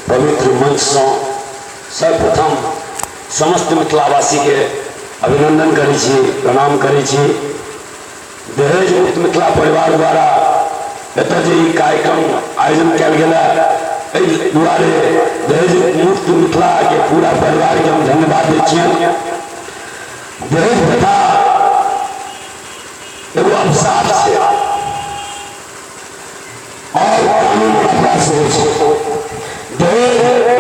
पवित्र मंच से सर्वप्रथम समस्त मिथिलावासी के अभिनंदन करै छी, प्रणाम करै छी। दहेज मुक्त मिथिला परिवार द्वारा एतऽ जे ई कार्यक्रम आयोजन कयल गेला, एहि दुआरे दहेज मुक्त मिथिला के पूरा परिवार के हम धन्यवाद दै छियनि। दहेज प्रथा एगो अभिशाप छै और कानून अपराध छै। दहेज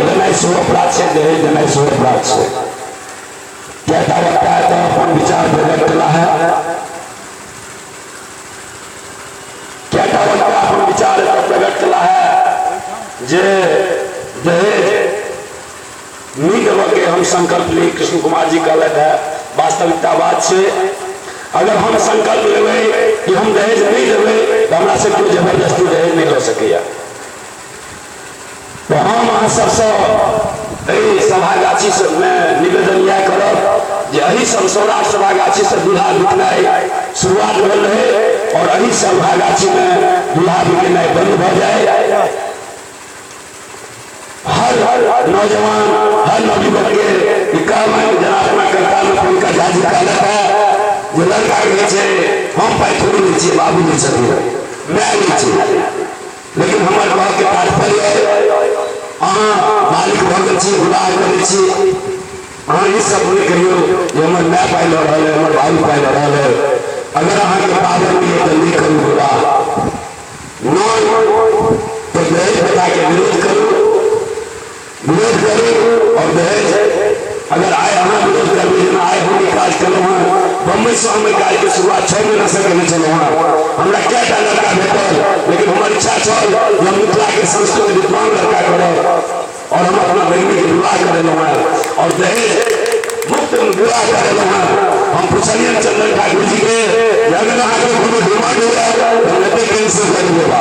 लेनाइ सेहो अपराध छै, दहेज देनाइ सेहो अपराध छै। क्या वक्ता है तो अपन विचार प्रकट कला है, क्या वक्ता अपन विचार प्रकट कला है जे दहेज नहीं देव के हम संकल्प ली। कृष्ण कुमार जी कहलत है, वास्तविकता बात से अगर हम संकल्प लेवे कि हम दहेज नहीं देवे तो हमरा से कोई जबरदस्ती दहेज नहीं ले सके। तो हम अहाँ सबसे सभागाछी में निवेदन यह करब जे अही सब सौराष्ट्र सभागाछी से दूल्हा बिकनाई शुरुआत भेल रहे और अही सभागाछी में दूल्हा बिकनाई बंद भ जाए। हर नौजवान, हर नवयुवक के जनाब करता में उनका जाजी कहलत है जो लड़का के हम पाई थोड़ी नहीं चाहिए, बाबू नहीं सके, मैं नहीं चाहिए। लेकिन हमारे बात के तात्पर्य मालिक भगल छी, विवाह करे छी, हाँ ये सब नहीं कहियो जो हमारे मैं पाई लड़ रहा है, हमारे भाई पाई लड़ रहा है। अगर अहाँ के पावर नहीं है तो नहीं करूँ विवाह, तो दहेज प्रथा के विरोध करूँ और दहेज अगर आए हमें विरोध कर आए होने काज करो हैं। बम्बई से हमें काज की शुरुआत 6 महीना से करने चलो हैं। हमरा क्या लड़का भेटल, लेकिन हमारी इच्छा छल हम मिथिला के संस्कृत विद्वान लड़का करो और हम अपना बहनी के विवाह करेलो हैं और दहेज मुक्त विवाह करेलो हैं। हम पूछलिए चंदन ठाकुर जी के अगर आगे कोनो डिमांड हुआ तो नते कैंसिल कर देबा।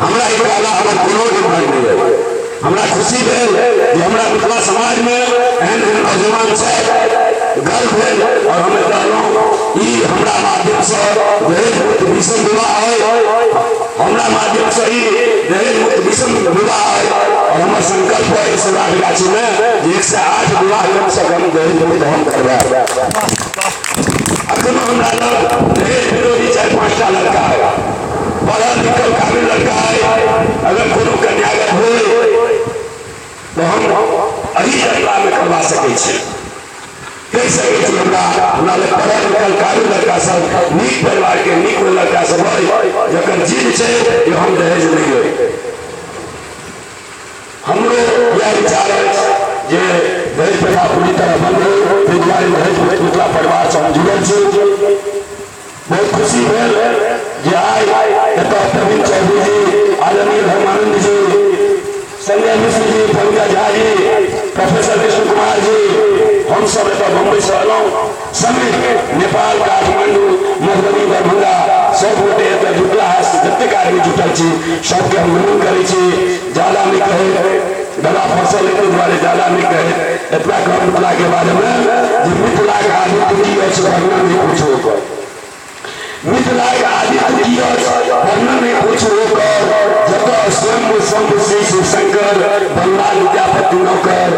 हमरा एक वाला हमर कोनो डिमांड नहीं है। हमरा खुशी भेल जे हमरा मिथिला समाज में एहन नौजवान छै गर्व भेल और हमें कहलहुँ ई हमरा माध्यम से दहेज मुक्त विषम विवाह है, हमरा माध्यम से ही दहेज मुक्त विषम विवाह है और हमारे संकल्प है इस सभागाछी में 108 विवाह कम से कम दहेज मुक्त हम करवाए। अखनो हमरा लग दहेज विरोधी 4-5 टा लड़का है, पढ़ल लिखल काबिल लड़का है। अगर कोनो कन्यागर हो तो हम अही जगह में करवा सके छी, कह सके छी। हमरा लग पढ़ल लिखल काबिल लड़का सब, नीक परिवार के नीक लड़का सब जकर जिद छै जो हम दहेज नहीं ले। हमरो यह विचार है जे दहेज प्रथा पूरी तरह बंद हो, ताहि दुआरे दहेज मिथिला परिवार से हम जुड़ल छी। बहुत खुशी भेल जे आइ एतऽ प्रवीण चौधरी जी, आदरणीय धर्मानंद जी, संजय मिश्र जी, पंकज झा जी, प्रोफेसर कृष्ण कुमार जी, हम सब एतऽ बम्बई से अयलहुँ समेत नेपाल, काठमांडू, मधुबनी, दरभंगा सब गोटे एतऽ जुटला है। जतेक आदमी जुटल छी सबके हम नमन करै छी। ज्यादा नहीं कहे गला फसल एक दुआरे ज्यादा नहीं कहे इतना कम मिथिला के बारे में जो मिथिला के आदित्य की वर्णन नहीं पूछो, मिथिला के आदित्य की वर्णन नहीं पूछो जब स्वयं शंभु श्री शिव शंकर बंगा विद्यापति नौकर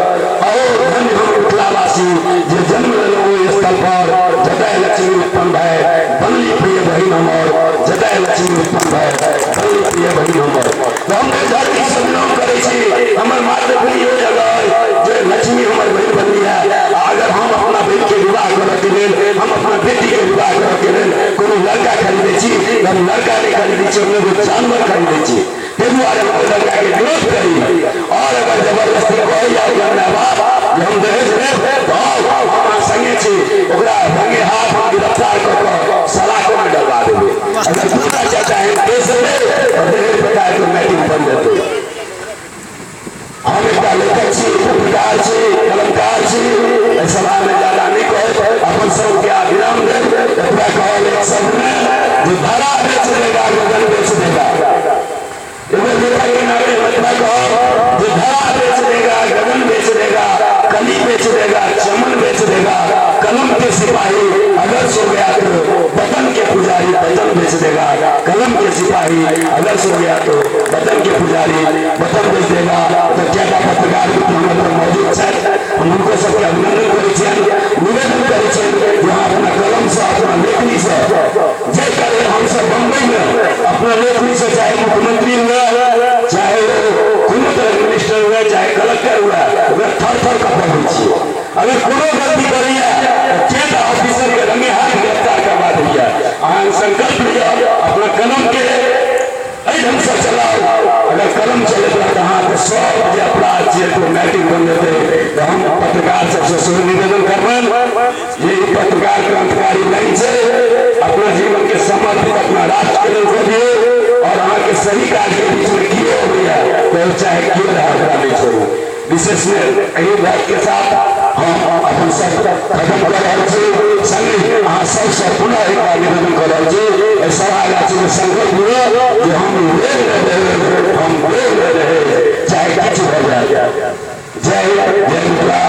और धन्य हम मिथिलावासी जो जन्म लेलो स्थल पर जतय लक्ष्मी उत्पन्न भय बनली प्रिय बहिन हमर, जतय लक्ष्मी उत्पन्न भय बनली प्रिय बहिन हमर। हम धरती से विनोद करे छी, हमर मातृभूमि हो जगह जो लक्ष्मी हमर बहिन बनली है। अगर हम अपना बेटी के विवाह करे के लेल, हम अपना बेटी के विवाह करे के लेल कोनो लड़का खरीदे छी, हम लड़का नहीं खरीदे छी, हम जानवर खरीदे छी। दुआरे लड़का के विरोध करी और अगर जबरदस्ती कह जाए माँ बाप हम दहेज हम संगे छी ओकरा भंगे हाथ हम गिरफ्तार कर सलाख में डलवा देंगे। अगर पूछना चाहता है देश में और दहेज प्रथा तो मैटिंग बन जाते। हम एक लेखक छी, पत्रकार छी, कलमकार छी, सभा में ज्यादा नहीं कहे अपन सब क्या विराम दे सब में जो धरा बेच देगा गगन बेच देगा, जो धरा बेच देगा गगन बेच देगा, कली बेच देगा, चमन बेच देगा, कलम के सिपाही अगर सो गया तो बटन के पुजारी बटन बेच देगा, कलम के सिपाही अगर सो गया तो बटन के पुजारी बटन बेच देगा। अगर कोनो गलती करी है तो चेक ऑफिसर के रंगे हाथ गिरफ्तार करवा दिया। अहाँ संकल्प लिया अपना कलम के ढंग से चलाओ। अगर कलम चले तो हाँ तो 100 बजे अपराध मैट्रिक बन जाते। तो हम पत्रकार सबसे शुरू निवेदन करना ये पत्रकार क्रांतिकारी नहीं से अपना जीवन के समर्पित अपना राष्ट्र के को दिए और वहाँ के सही कार्य के बीच में किए हो गया तो चाहे क्यों रहा नहीं छोड़ू। विशेष में यही बात के साथ हम अपन सब खत्म कर रहे थे। संगे अहाँ सबसे पुनः एक बार निवेदन कर रहे थे सभा में संकल्प हुआ कि हम चाहे कुछ हो जाए। जय जय मिथिला।